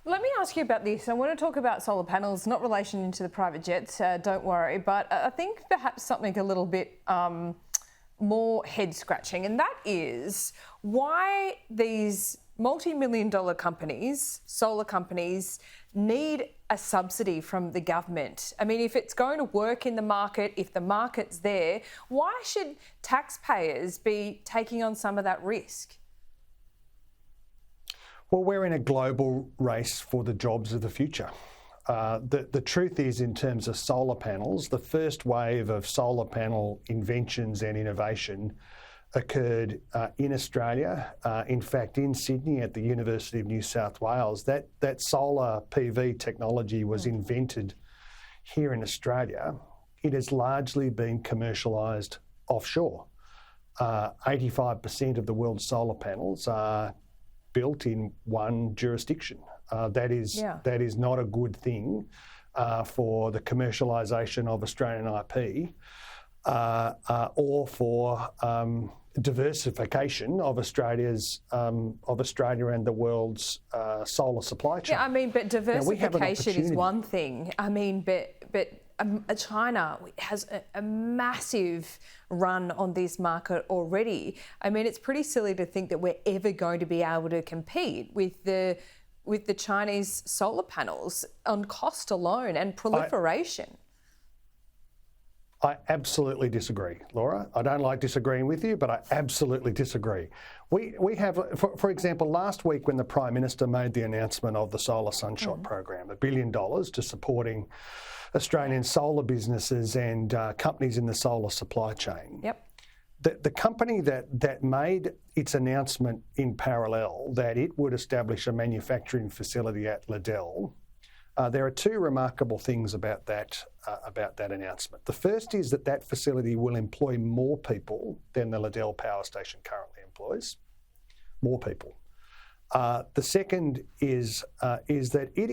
Let me ask you about this. I want to talk about solar panels, not relation to the private jets, don't worry, but I think perhaps something a little bit more head-scratching, and that is why these multi-million-dollar companies, solar companies, need a subsidy from the government. I mean, if it's going to work in the market, if the market's there, why should taxpayers be taking on some of that risk? Well, we're in a global race for the jobs of the future. The truth is, in terms of solar panels, the first wave of solar panel inventions and innovation occurred in Australia. In fact, in Sydney at the University of New South Wales, that solar PV technology was invented here in Australia. It has largely been commercialised offshore. 85% of the world's solar panels are built in one jurisdiction. That is not a good thing for the commercialisation of Australian IP or for diversification of Australia and the world's solar supply chain. Yeah, I mean, but diversification is one thing. I mean, but China has a massive run on this market already. I mean, it's pretty silly to think that we're ever going to be able to compete with the Chinese solar panels on cost alone and proliferation. I absolutely disagree, Laura. I don't like disagreeing with you, but I absolutely disagree. We have, for example, last week when the Prime Minister made the announcement of the Solar Sunshot program, $1 billion to supporting Australian solar businesses and companies in the solar supply chain. Yep. The company that made its announcement in parallel that it would establish a manufacturing facility at Liddell, there are two remarkable things about that announcement. The first is that facility will employ more people than the Liddell power station currently employs. More people. The second is that it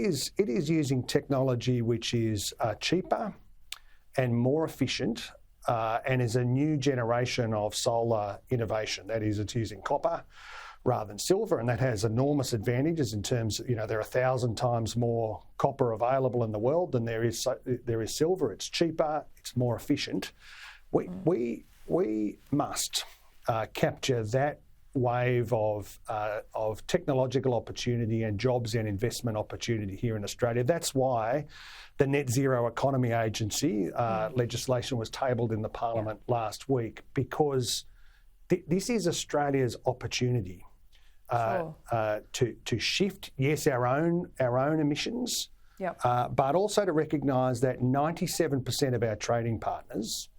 is using technology which is cheaper and more efficient and is a new generation of solar innovation. That is, it's using copper rather than silver, and that has enormous advantages in terms of, there are 1,000 times more copper available in the world than there is silver. It's cheaper, it's more efficient. We must capture that wave of technological opportunity and jobs and investment opportunity here in Australia. That's why the Net Zero Economy Agency legislation was tabled in the Parliament last week, because this is Australia's opportunity to shift, yes, our own emissions, but also to recognise that 97% of our trading partners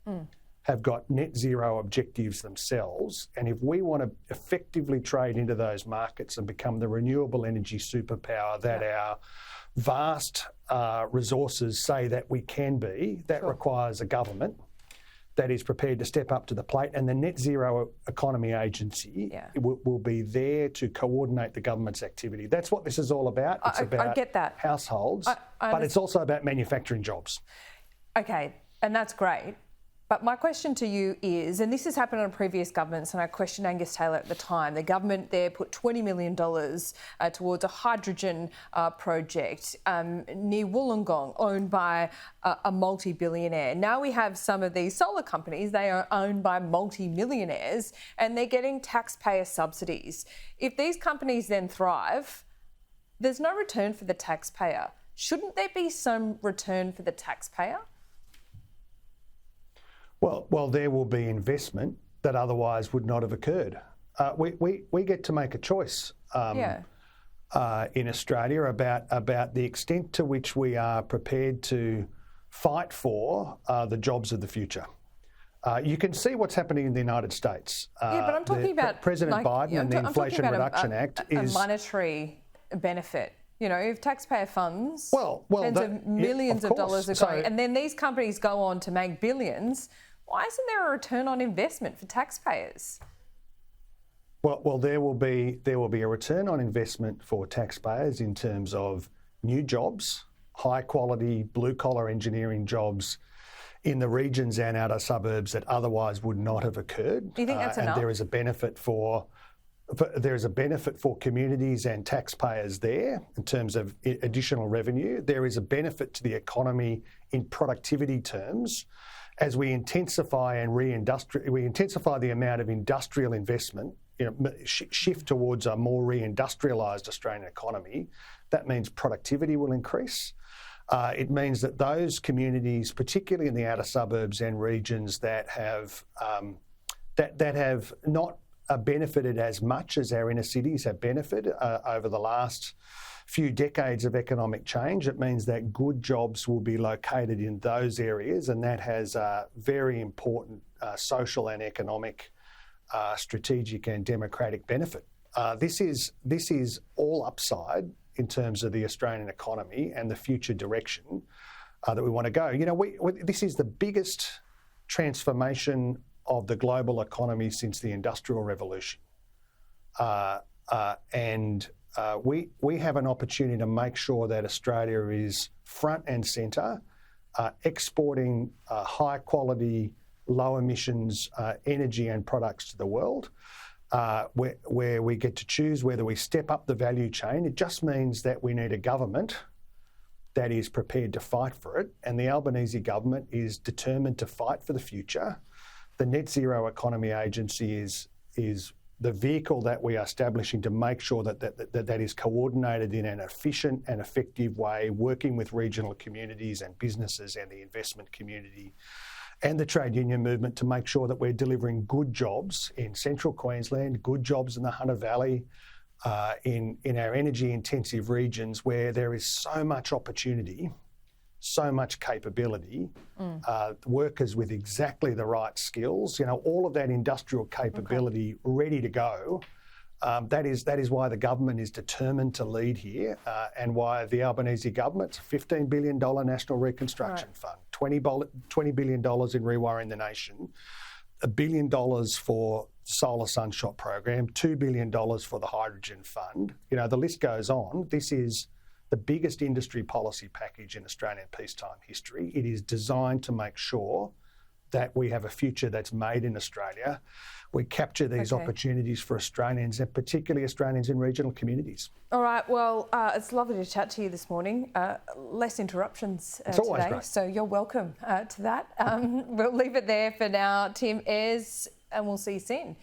have got net zero objectives themselves. And if we want to effectively trade into those markets and become the renewable energy superpower that our vast resources say that we can be, that requires a government that is prepared to step up to the plate. And the Net Zero Economy Agency will be there to coordinate the government's activity. That's what this is all about. It's about I get that. Households, but it's also about manufacturing jobs. Okay, and that's great. But my question to you is, and this has happened on previous governments, and I questioned Angus Taylor at the time, the government there put $20 million towards a hydrogen project near Wollongong, owned by a multi-billionaire. Now we have some of these solar companies, they are owned by multi-millionaires, and they're getting taxpayer subsidies. If these companies then thrive, there's no return for the taxpayer. Shouldn't there be some return for the taxpayer? Well, there will be investment that otherwise would not have occurred. We get to make a choice in Australia about the extent to which we are prepared to fight for the jobs of the future. You can see what's happening in the United States. But I'm talking about President Biden and the Inflation Reduction Act is a monetary benefit. If taxpayer funds, tens of millions of dollars are going, and then these companies go on to make billions, why isn't there a return on investment for taxpayers? Well, there will be a return on investment for taxpayers in terms of new jobs, high quality blue collar engineering jobs in the regions and outer suburbs that otherwise would not have occurred. Do you think that's enough? And there is a benefit for There is a benefit for communities and taxpayers there in terms of additional revenue. There is a benefit to the economy in productivity terms as we intensify the amount of industrial investment, shift towards a more reindustrialised Australian economy. That means productivity will increase. It means that those communities, particularly in the outer suburbs and regions that have not benefited as much as our inner cities have benefited over the last few decades of economic change, it means that good jobs will be located in those areas, and that has a very important social and economic, strategic and democratic benefit. This is all upside in terms of the Australian economy and the future direction that we want to go. This is the biggest transformation of the global economy since the Industrial Revolution. We have an opportunity to make sure that Australia is front and centre, exporting high quality, low emissions energy and products to the world, where we get to choose whether we step up the value chain. It just means that we need a government that is prepared to fight for it, and the Albanese government is determined to fight for the future. The Net Zero Economy Agency is the vehicle that we are establishing to make sure that is coordinated in an efficient and effective way, working with regional communities and businesses and the investment community and the trade union movement to make sure that we're delivering good jobs in central Queensland, good jobs in the Hunter Valley, in our energy intensive regions where there is so much opportunity, so much capability, workers with exactly the right skills, all of that industrial capability ready to go. That is why the government is determined to lead here, and why the Albanese government's $15 billion National Reconstruction Fund, $20 billion in Rewiring the Nation, $1 billion for Solar Sunshot Program, $2 billion for the Hydrogen Fund. The list goes on. This is the biggest industry policy package in Australian peacetime history. It is designed to make sure that we have a future that's made in Australia. We capture these opportunities for Australians, and particularly Australians in regional communities. All right, well, it's lovely to chat to you this morning. Less interruptions today, great. So you're welcome to that. We'll leave it there for now. Tim, Ayres, and we'll see you soon.